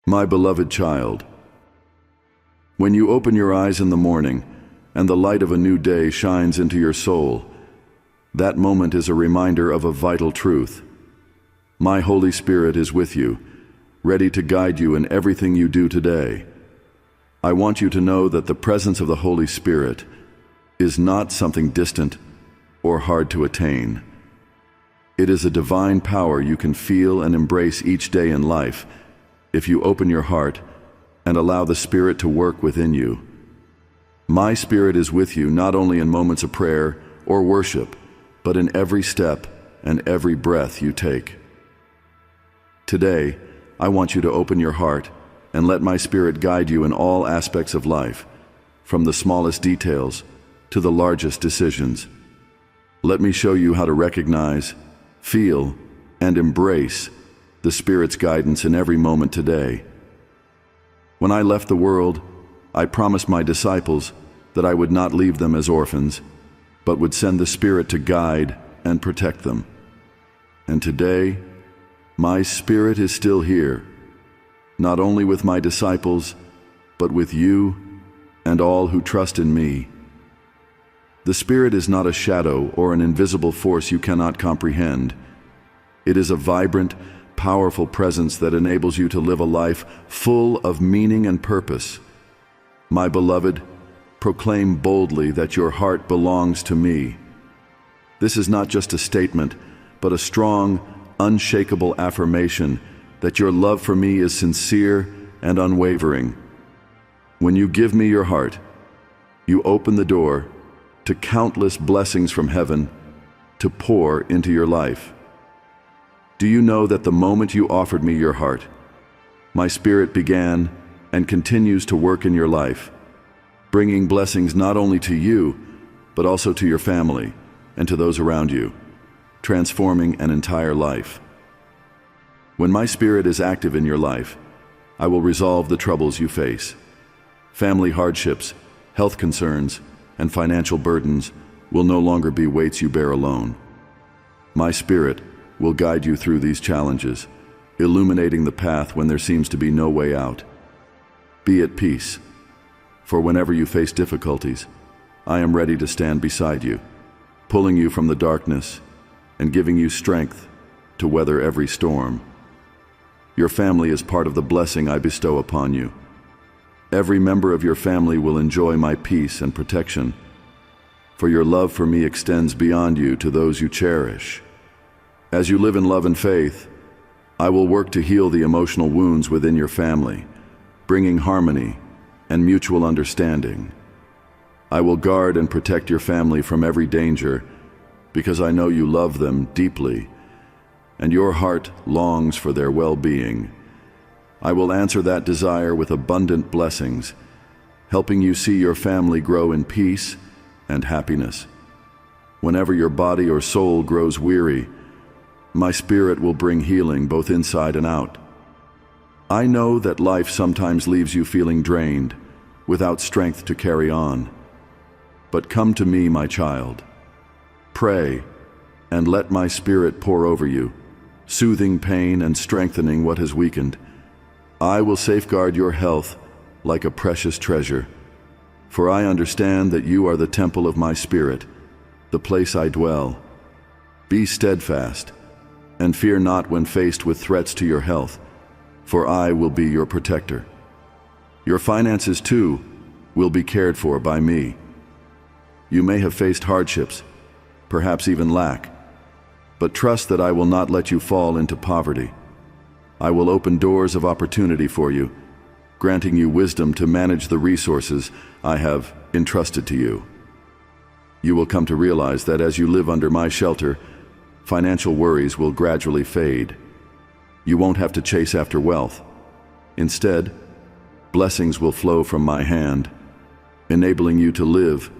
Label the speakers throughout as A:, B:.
A: My beloved child, when you open your eyes in the morning and the light of a new day shines into your soul, that moment is a reminder of a vital truth. My Holy Spirit is with you, ready to guide you in everything you do today. I want you to know that the presence of the Holy Spirit is not something distant or hard to attain. It is a divine power you can feel and embrace each day in life if you open your heart and allow the Spirit to work within you. My Spirit is with you not only in moments of prayer or worship, but in every step and every breath you take. Today, I want you to open your heart and let my Spirit guide you in all aspects of life, from the smallest details to the largest decisions. Let me show you how to recognize, feel, and embrace the Spirit's guidance in every moment today. When I left the world, I promised my disciples that I would not leave them as orphans, but would send the Spirit to guide and protect them. And today, my Spirit is still here, not only with my disciples, but with you and all who trust in me. The Spirit is not a shadow or an invisible force you cannot comprehend. It is a vibrant, powerful presence that enables you to live a life full of meaning and purpose. My beloved, proclaim boldly that your heart belongs to me. This is not just a statement, but a strong, unshakable affirmation that your love for me is sincere and unwavering. When you give me your heart, you open the door to countless blessings from heaven to pour into your life. Do you know that the moment you offered me your heart, my Spirit began and continues to work in your life, bringing blessings not only to you, but also to your family and to those around you, transforming an entire life. When my Spirit is active in your life, I will resolve the troubles you face. Family hardships, health concerns, and financial burdens will no longer be weights you bear alone. My Spirit will guide you through these challenges, illuminating the path when there seems to be no way out. Be at peace, for whenever you face difficulties, I am ready to stand beside you, pulling you from the darkness and giving you strength to weather every storm. Your family is part of the blessing I bestow upon you. Every member of your family will enjoy my peace and protection, for your love for me extends beyond you to those you cherish. As you live in love and faith, I will work to heal the emotional wounds within your family, bringing harmony and mutual understanding. I will guard and protect your family from every danger because I know you love them deeply and your heart longs for their well-being. I will answer that desire with abundant blessings, helping you see your family grow in peace and happiness. Whenever your body or soul grows weary, my Spirit will bring healing both inside and out. I know that life sometimes leaves you feeling drained, without strength to carry on. But come to me, my child. Pray, and let my Spirit pour over you, soothing pain and strengthening what has weakened. I will safeguard your health like a precious treasure, for I understand that you are the temple of my Spirit, the place I dwell. Be steadfast, and fear not when faced with threats to your health, for I will be your protector. Your finances, too, will be cared for by me. You may have faced hardships, perhaps even lack, but trust that I will not let you fall into poverty. I will open doors of opportunity for you, granting you wisdom to manage the resources I have entrusted to you. You will come to realize that as you live under my shelter, financial worries will gradually fade. You won't have to chase after wealth. Instead, blessings will flow from my hand, enabling you to live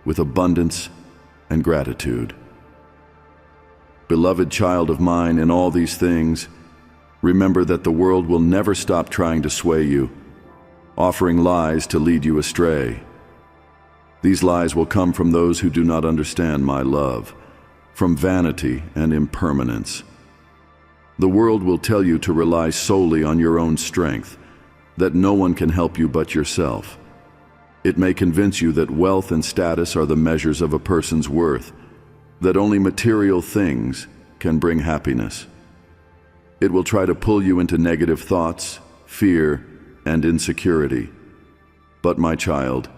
A: with abundance and gratitude. Beloved child of mine, in all these things, remember that the world will never stop trying to sway you, offering lies to lead you astray. These lies will come from those who do not understand my love, from vanity and impermanence. The world will tell you to rely solely on your own strength, that no one can help you but yourself. It may convince you that wealth and status are the measures of a person's worth, that only material things can bring happiness. It will try to pull you into negative thoughts, fear, and insecurity. But my child,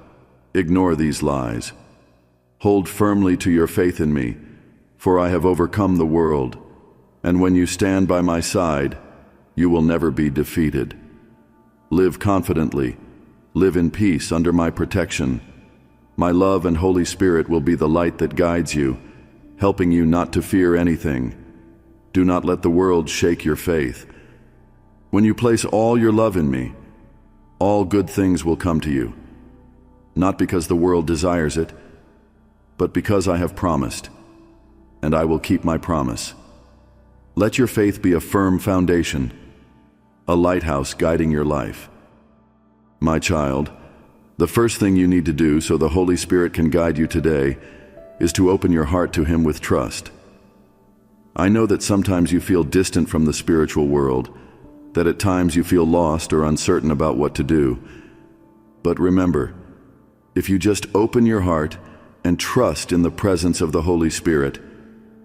A: ignore these lies. Hold firmly to your faith in me, for I have overcome the world, and when you stand by my side, you will never be defeated. Live confidently, live in peace under my protection. My love and Holy Spirit will be the light that guides you, helping you not to fear anything. Do not let the world shake your faith. When you place all your love in me, all good things will come to you, not because the world desires it, but because I have promised, and I will keep my promise. Let your faith be a firm foundation, a lighthouse guiding your life. My child, the first thing you need to do so the Holy Spirit can guide you today is to open your heart to Him with trust. I know that sometimes you feel distant from the spiritual world, that at times you feel lost or uncertain about what to do. But remember, if you just open your heart and trust in the presence of the Holy Spirit,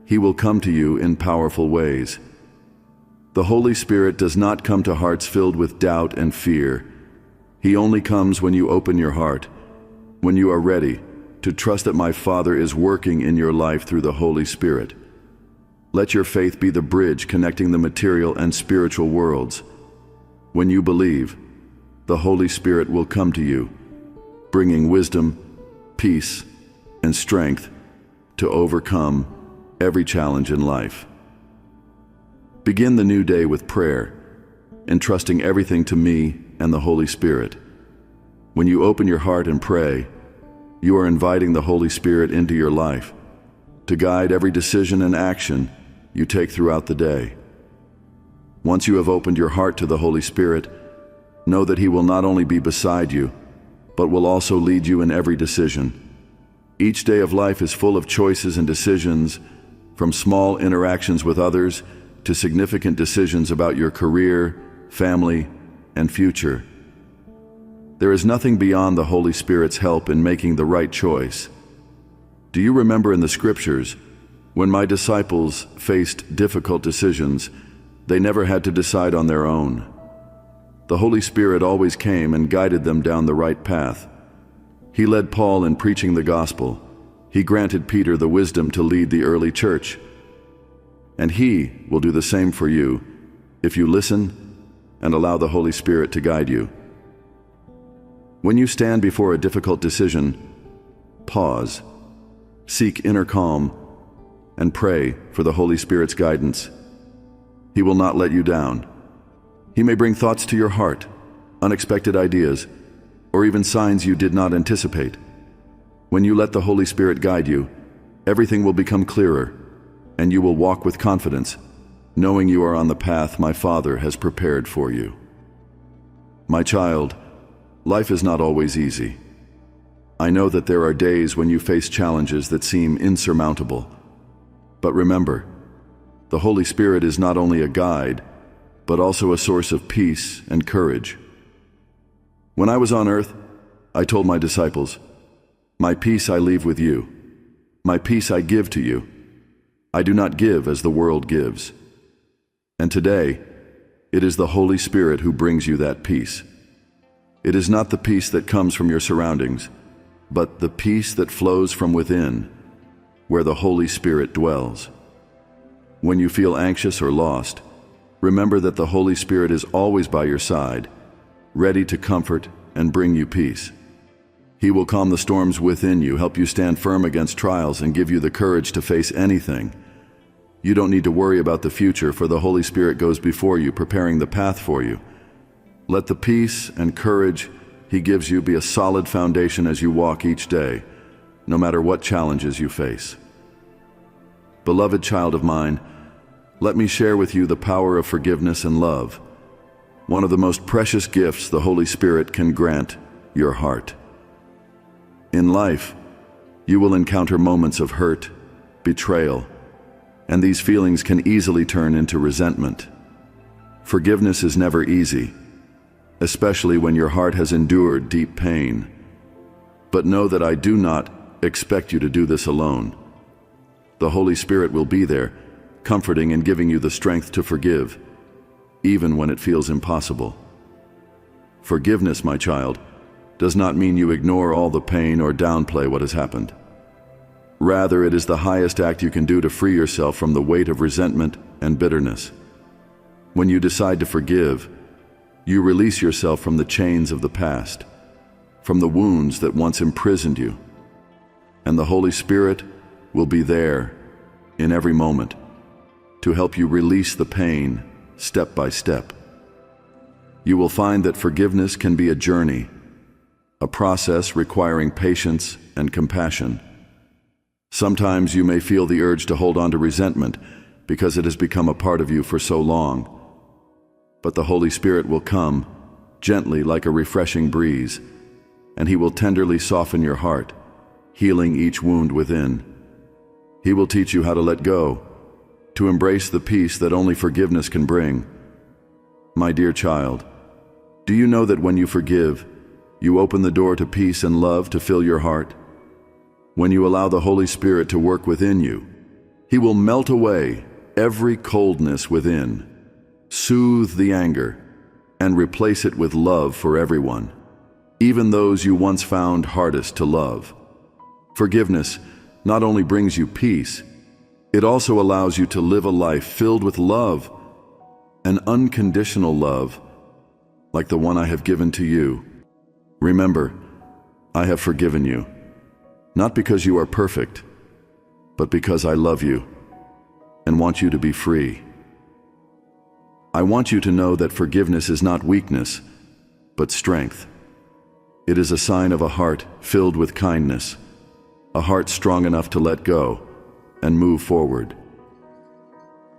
A: He will come to you in powerful ways. The Holy Spirit does not come to hearts filled with doubt and fear. He only comes when you open your heart, when you are ready to trust that my Father is working in your life through the Holy Spirit. Let your faith be the bridge connecting the material and spiritual worlds. When you believe, the Holy Spirit will come to you, bringing wisdom, peace, and strength to overcome every challenge in life. Begin the new day with prayer, entrusting everything to me and the Holy Spirit. When you open your heart and pray, you are inviting the Holy Spirit into your life to guide every decision and action you take throughout the day. Once you have opened your heart to the Holy Spirit, know that He will not only be beside you, but will also lead you in every decision. Each day of life is full of choices and decisions, from small interactions with others to significant decisions about your career, family, and future. There is nothing beyond the Holy Spirit's help in making the right choice. Do you remember in the Scriptures, when my disciples faced difficult decisions, they never had to decide on their own? The Holy Spirit always came and guided them down the right path. He led Paul in preaching the gospel. He granted Peter the wisdom to lead the early church. And He will do the same for you if you listen and allow the Holy Spirit to guide you. When you stand before a difficult decision, pause, seek inner calm, and pray for the Holy Spirit's guidance. He will not let you down. He may bring thoughts to your heart, unexpected ideas, or even signs you did not anticipate. When you let the Holy Spirit guide you, everything will become clearer, and you will walk with confidence, knowing you are on the path my Father has prepared for you. My child, life is not always easy. I know that there are days when you face challenges that seem insurmountable. But remember, the Holy Spirit is not only a guide, but also a source of peace and courage. When I was on earth, I told my disciples, "My peace I leave with you. My peace I give to you. I do not give as the world gives." And today, it is the Holy Spirit who brings you that peace. It is not the peace that comes from your surroundings, but the peace that flows from within, where the Holy Spirit dwells. When you feel anxious or lost, remember that the Holy Spirit is always by your side, ready to comfort and bring you peace. He will calm the storms within you, help you stand firm against trials, and give you the courage to face anything. You don't need to worry about the future, for the Holy Spirit goes before you, preparing the path for you. Let the peace and courage He gives you be a solid foundation as you walk each day, no matter what challenges you face. Beloved child of mine, let me share with you the power of forgiveness and love, one of the most precious gifts the Holy Spirit can grant your heart. In life, you will encounter moments of hurt, betrayal, and these feelings can easily turn into resentment. Forgiveness is never easy, especially when your heart has endured deep pain. But know that I do not expect you to do this alone. The Holy Spirit will be there, comforting and giving you the strength to forgive, even when it feels impossible. Forgiveness, my child, does not mean you ignore all the pain or downplay what has happened. Rather, it is the highest act you can do to free yourself from the weight of resentment and bitterness. When you decide to forgive, you release yourself from the chains of the past, from the wounds that once imprisoned you, and the Holy Spirit will be there in every moment to help you release the pain step by step. You will find that forgiveness can be a journey, a process requiring patience and compassion. Sometimes you may feel the urge to hold on to resentment because it has become a part of you for so long. But the Holy Spirit will come gently like a refreshing breeze, and He will tenderly soften your heart, healing each wound within. He will teach you how to let go, to embrace the peace that only forgiveness can bring. My dear child, do you know that when you forgive, you open the door to peace and love to fill your heart? When you allow the Holy Spirit to work within you, He will melt away every coldness within, soothe the anger, and replace it with love for everyone, even those you once found hardest to love. Forgiveness not only brings you peace, it also allows you to live a life filled with love, an unconditional love, like the one I have given to you. Remember, I have forgiven you, not because you are perfect, but because I love you and want you to be free. I want you to know that forgiveness is not weakness, but strength. It is a sign of a heart filled with kindness, a heart strong enough to let go and move forward.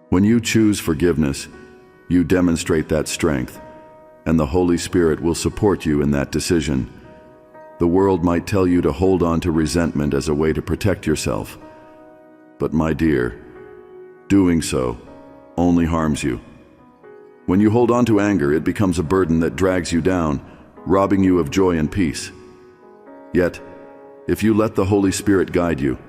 A: When you choose forgiveness, you demonstrate that strength, and the Holy Spirit will support you in that decision. The world might tell you to hold on to resentment as a way to protect yourself. But my dear, doing so only harms you. When you hold on to anger, it becomes a burden that drags you down, robbing you of joy and peace. Yet, if you let the Holy Spirit guide you,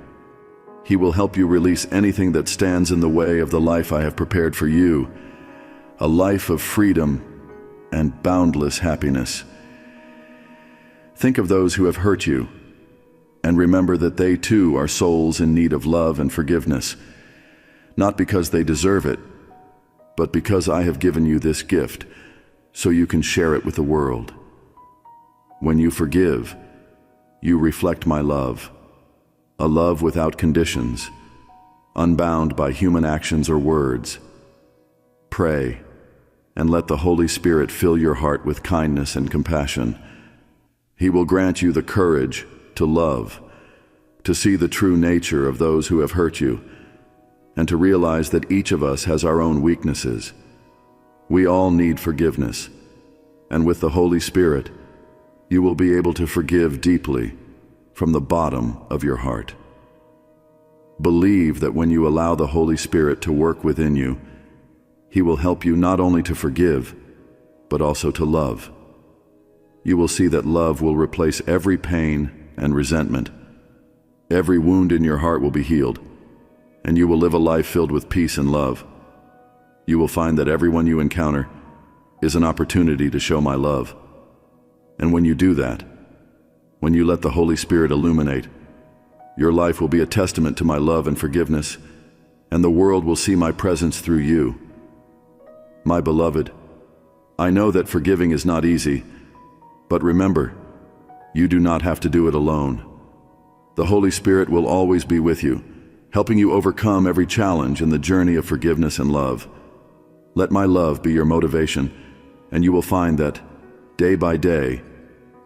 A: He will help you release anything that stands in the way of the life I have prepared for you, a life of freedom and boundless happiness. Think of those who have hurt you, and remember that they too are souls in need of love and forgiveness, not because they deserve it, but because I have given you this gift so you can share it with the world. When you forgive, you reflect my love, a love without conditions, unbound by human actions or words. Pray, and let the Holy Spirit fill your heart with kindness and compassion. He will grant you the courage to love, to see the true nature of those who have hurt you, and to realize that each of us has our own weaknesses. We all need forgiveness, and with the Holy Spirit, you will be able to forgive deeply from the bottom of your heart. Believe that when you allow the Holy Spirit to work within you, He will help you not only to forgive, but also to love. You will see that love will replace every pain and resentment. Every wound in your heart will be healed, and you will live a life filled with peace and love. You will find that everyone you encounter is an opportunity to show my love. And when you do that, when you let the Holy Spirit illuminate, your life will be a testament to my love and forgiveness, and the world will see my presence through you. My beloved, I know that forgiving is not easy, but remember, you do not have to do it alone. The Holy Spirit will always be with you, helping you overcome every challenge in the journey of forgiveness and love. Let my love be your motivation, and you will find that, day by day,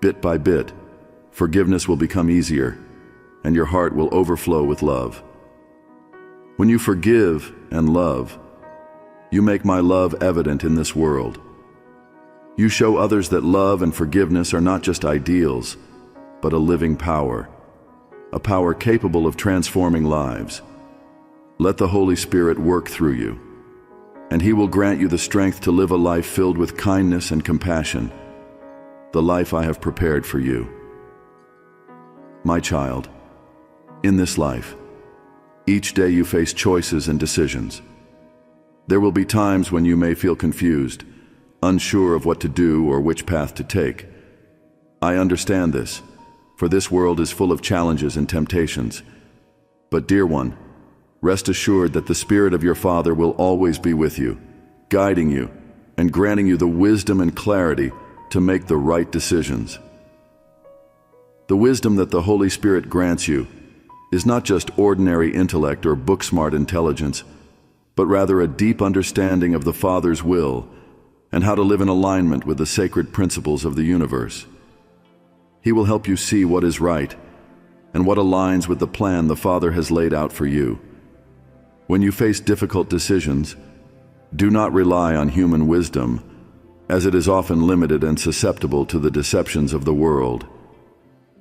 A: bit by bit, forgiveness will become easier, and your heart will overflow with love. When you forgive and love, you make my love evident in this world. You show others that love and forgiveness are not just ideals, but a living power, a power capable of transforming lives. Let the Holy Spirit work through you, and He will grant you the strength to live a life filled with kindness and compassion, the life I have prepared for you. My child, in this life, each day you face choices and decisions. There will be times when you may feel confused, unsure of what to do or which path to take. I understand this, for this world is full of challenges and temptations. But dear one, rest assured that the Spirit of your Father will always be with you, guiding you and granting you the wisdom and clarity to make the right decisions. The wisdom that the Holy Spirit grants you is not just ordinary intellect or book-smart intelligence, but rather a deep understanding of the Father's will and how to live in alignment with the sacred principles of the universe. He will help you see what is right and what aligns with the plan the Father has laid out for you. When you face difficult decisions, do not rely on human wisdom, as it is often limited and susceptible to the deceptions of the world.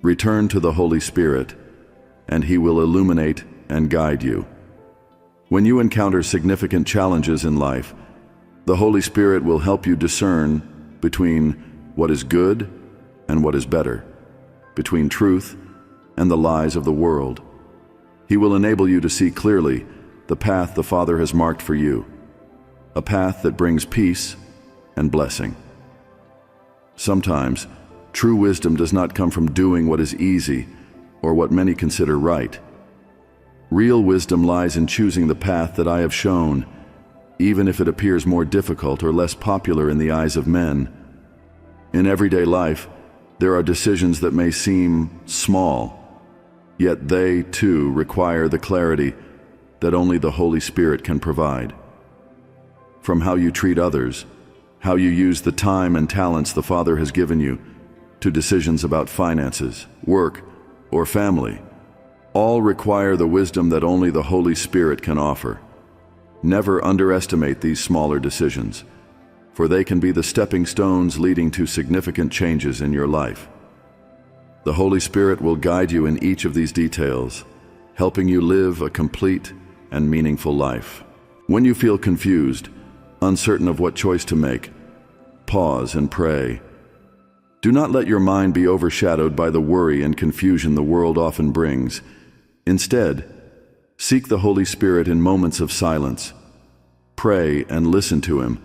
A: Return to the Holy Spirit, and He will illuminate and guide you. When you encounter significant challenges in life, the Holy Spirit will help you discern between what is good and what is better, between truth and the lies of the world. He will enable you to see clearly the path the Father has marked for you, a path that brings peace and blessing. Sometimes, true wisdom does not come from doing what is easy or what many consider right. Real wisdom lies in choosing the path that I have shown, even if it appears more difficult or less popular in the eyes of men. In everyday life, there are decisions that may seem small, yet they, too, require the clarity that only the Holy Spirit can provide. From how you treat others, how you use the time and talents the Father has given you, to decisions about finances, work, or family, all require the wisdom that only the Holy Spirit can offer. Never underestimate these smaller decisions, for they can be the stepping stones leading to significant changes in your life. The Holy Spirit will guide you in each of these details, helping you live a complete and meaningful life. When you feel confused, uncertain of what choice to make, pause and pray. Do not let your mind be overshadowed by the worry and confusion the world often brings. Instead, seek the Holy Spirit in moments of silence. Pray and listen to Him,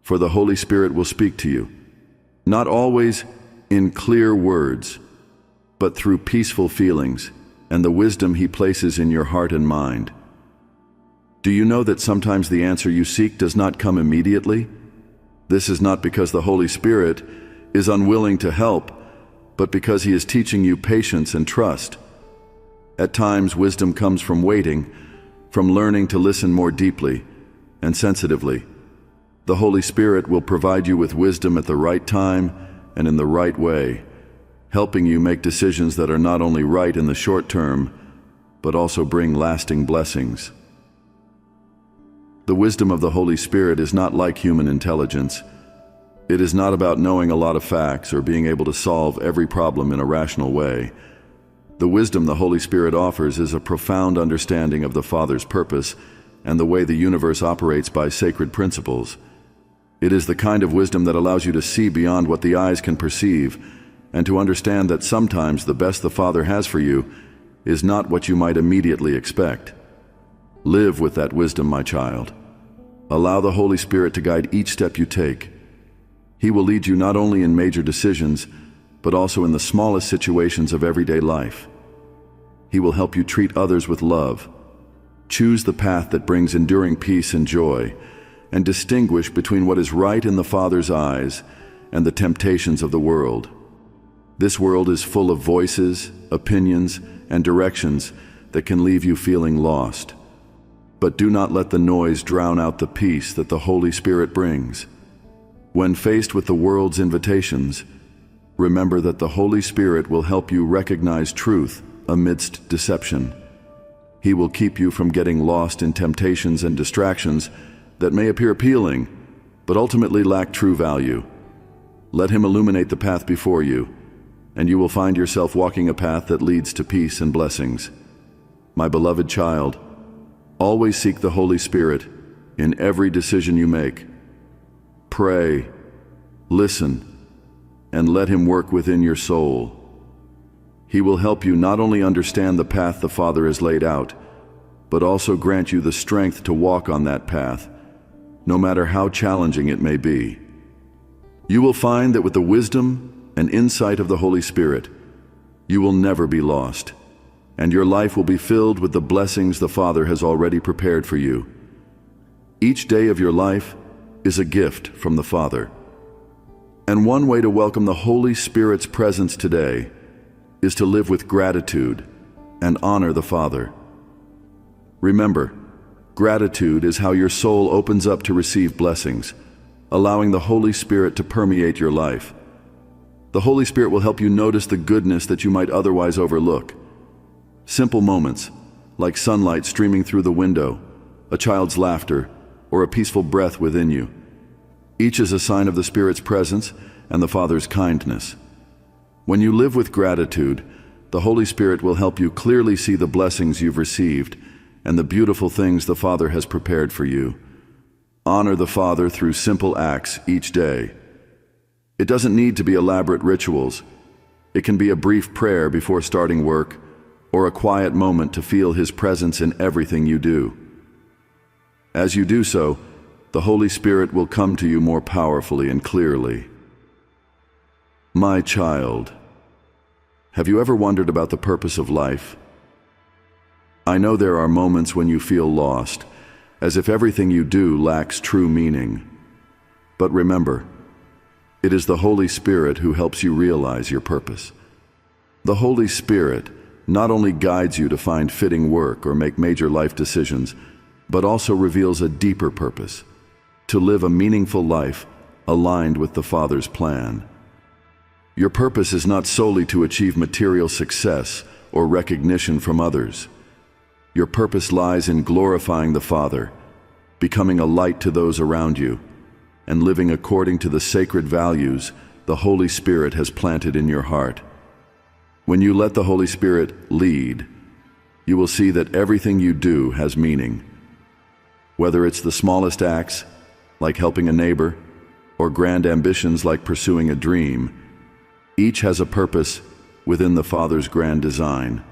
A: for the Holy Spirit will speak to you, not always in clear words, but through peaceful feelings and the wisdom He places in your heart and mind. Do you know that sometimes the answer you seek does not come immediately? This is not because the Holy Spirit is unwilling to help, but because He is teaching you patience and trust. At times, wisdom comes from waiting, from learning to listen more deeply and sensitively. The Holy Spirit will provide you with wisdom at the right time and in the right way, helping you make decisions that are not only right in the short term, but also bring lasting blessings. The wisdom of the Holy Spirit is not like human intelligence. It is not about knowing a lot of facts or being able to solve every problem in a rational way. The wisdom the Holy Spirit offers is a profound understanding of the Father's purpose and the way the universe operates by sacred principles. It is the kind of wisdom that allows you to see beyond what the eyes can perceive and to understand that sometimes the best the Father has for you is not what you might immediately expect. Live with that wisdom, my child. Allow the Holy Spirit to guide each step you take. He will lead you not only in major decisions, but also in the smallest situations of everyday life. He will help you treat others with love, choose the path that brings enduring peace and joy, and distinguish between what is right in the Father's eyes and the temptations of the world. This world is full of voices, opinions, and directions that can leave you feeling lost. But do not let the noise drown out the peace that the Holy Spirit brings. When faced with the world's invitations, remember that the Holy Spirit will help you recognize truth amidst deception. He will keep you from getting lost in temptations and distractions that may appear appealing, but ultimately lack true value. Let Him illuminate the path before you, and you will find yourself walking a path that leads to peace and blessings. My beloved child, always seek the Holy Spirit in every decision you make. Pray, listen, and let Him work within your soul. He will help you not only understand the path the Father has laid out, but also grant you the strength to walk on that path, no matter how challenging it may be. You will find that with the wisdom and insight of the Holy Spirit, you will never be lost, and your life will be filled with the blessings the Father has already prepared for you. Each day of your life is a gift from the Father. And one way to welcome the Holy Spirit's presence today is to live with gratitude and honor the Father. Remember, gratitude is how your soul opens up to receive blessings, allowing the Holy Spirit to permeate your life. The Holy Spirit will help you notice the goodness that you might otherwise overlook. Simple moments, like sunlight streaming through the window, a child's laughter, or a peaceful breath within you. Each is a sign of the Spirit's presence and the Father's kindness. When you live with gratitude, the Holy Spirit will help you clearly see the blessings you've received and the beautiful things the Father has prepared for you. Honor the Father through simple acts each day. It doesn't need to be elaborate rituals. It can be a brief prayer before starting work, or a quiet moment to feel His presence in everything you do. As you do so, the Holy Spirit will come to you more powerfully and clearly. My child, have you ever wondered about the purpose of life? I know there are moments when you feel lost, as if everything you do lacks true meaning. But remember, it is the Holy Spirit who helps you realize your purpose. The Holy Spirit not only guides you to find fitting work or make major life decisions, but also reveals a deeper purpose, to live a meaningful life aligned with the Father's plan. Your purpose is not solely to achieve material success or recognition from others. Your purpose lies in glorifying the Father, becoming a light to those around you, and living according to the sacred values the Holy Spirit has planted in your heart. When you let the Holy Spirit lead, you will see that everything you do has meaning. Whether it's the smallest acts, like helping a neighbor, or grand ambitions like pursuing a dream, each has a purpose within the Father's grand design.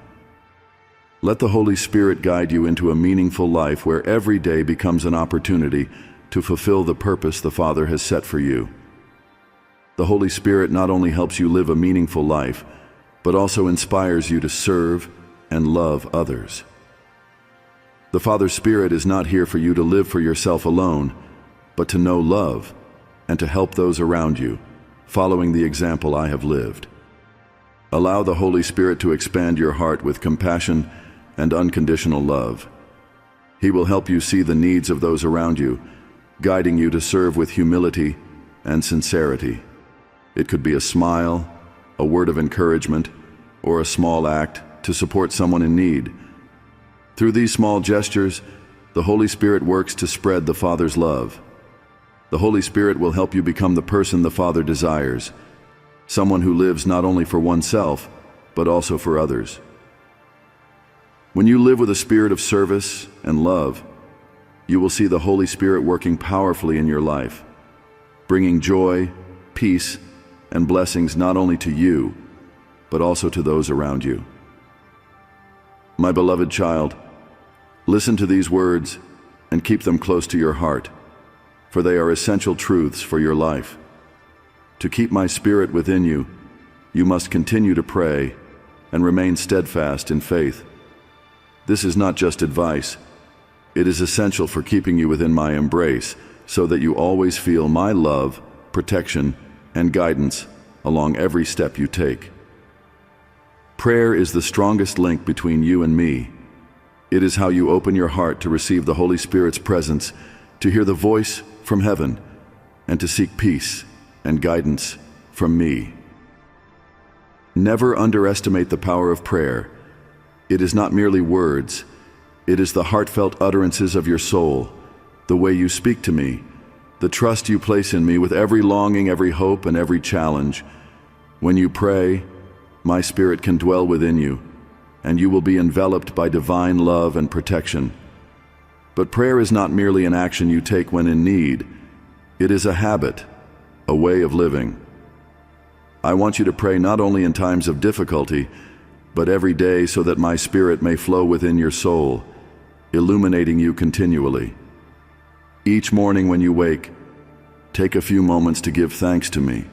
A: Let the Holy Spirit guide you into a meaningful life where every day becomes an opportunity to fulfill the purpose the Father has set for you. The Holy Spirit not only helps you live a meaningful life, but also inspires you to serve and love others. The Father's Spirit is not here for you to live for yourself alone, but to know love and to help those around you, following the example I have lived. Allow the Holy Spirit to expand your heart with compassion and unconditional love. He will help you see the needs of those around you, guiding you to serve with humility and sincerity. It could be a smile, a word of encouragement, or a small act to support someone in need. Through these small gestures, the Holy Spirit works to spread the Father's love. The Holy Spirit will help you become the person the Father desires, someone who lives not only for oneself, but also for others. When you live with a spirit of service and love, you will see the Holy Spirit working powerfully in your life, bringing joy, peace, and blessings not only to you, but also to those around you. My beloved child, listen to these words and keep them close to your heart, for they are essential truths for your life. To keep my Spirit within you, you must continue to pray and remain steadfast in faith. This is not just advice. It is essential for keeping you within my embrace so that you always feel my love, protection, and guidance along every step you take. Prayer is the strongest link between you and me. It is how you open your heart to receive the Holy Spirit's presence, to hear the voice from heaven, and to seek peace and guidance from me. Never underestimate the power of prayer. It is not merely words. It is the heartfelt utterances of your soul, the way you speak to me, the trust you place in me with every longing, every hope, and every challenge. When you pray, my Spirit can dwell within you, and you will be enveloped by divine love and protection. But prayer is not merely an action you take when in need. It is a habit, a way of living. I want you to pray not only in times of difficulty, but every day so that my Spirit may flow within your soul, illuminating you continually. Each morning when you wake, take a few moments to give thanks to me,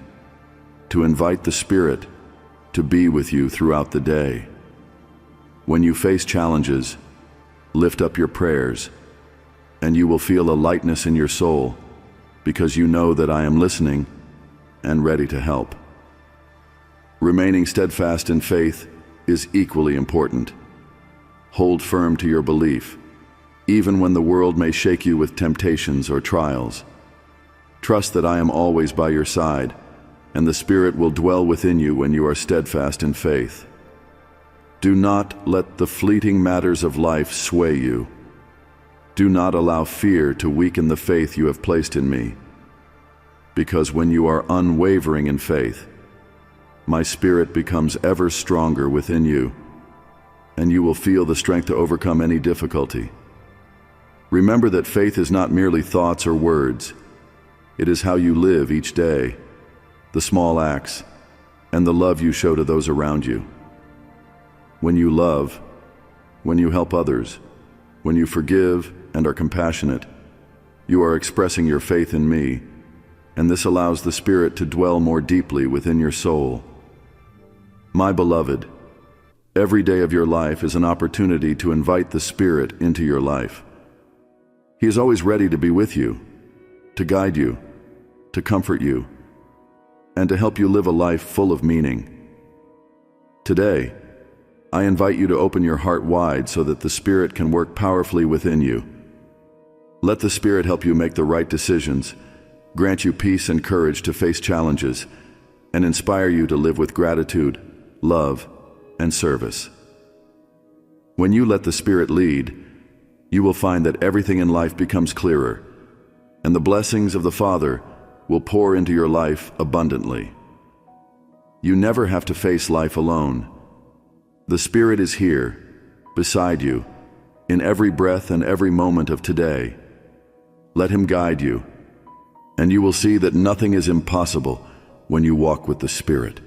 A: to invite the Spirit to be with you throughout the day. When you face challenges, lift up your prayers, and you will feel a lightness in your soul because you know that I am listening and ready to help. Remaining steadfast in faith is equally important. Hold firm to your belief, even when the world may shake you with temptations or trials. Trust that I am always by your side, and the Spirit will dwell within you when you are steadfast in faith. Do not let the fleeting matters of life sway you. Do not allow fear to weaken the faith you have placed in me, because when you are unwavering in faith, my Spirit becomes ever stronger within you, and you will feel the strength to overcome any difficulty. Remember that faith is not merely thoughts or words. It is how you live each day, the small acts, and the love you show to those around you. When you love, when you help others, when you forgive and are compassionate, you are expressing your faith in me, and this allows the Spirit to dwell more deeply within your soul. My beloved, every day of your life is an opportunity to invite the Spirit into your life. He is always ready to be with you, to guide you, to comfort you, and to help you live a life full of meaning. Today, I invite you to open your heart wide so that the Spirit can work powerfully within you. Let the Spirit help you make the right decisions, grant you peace and courage to face challenges, and inspire you to live with gratitude, love, and service. When you let the Spirit lead, you will find that everything in life becomes clearer, and the blessings of the Father will pour into your life abundantly. You never have to face life alone. The Spirit is here, beside you, in every breath and every moment of today. Let Him guide you, and you will see that nothing is impossible when you walk with the Spirit.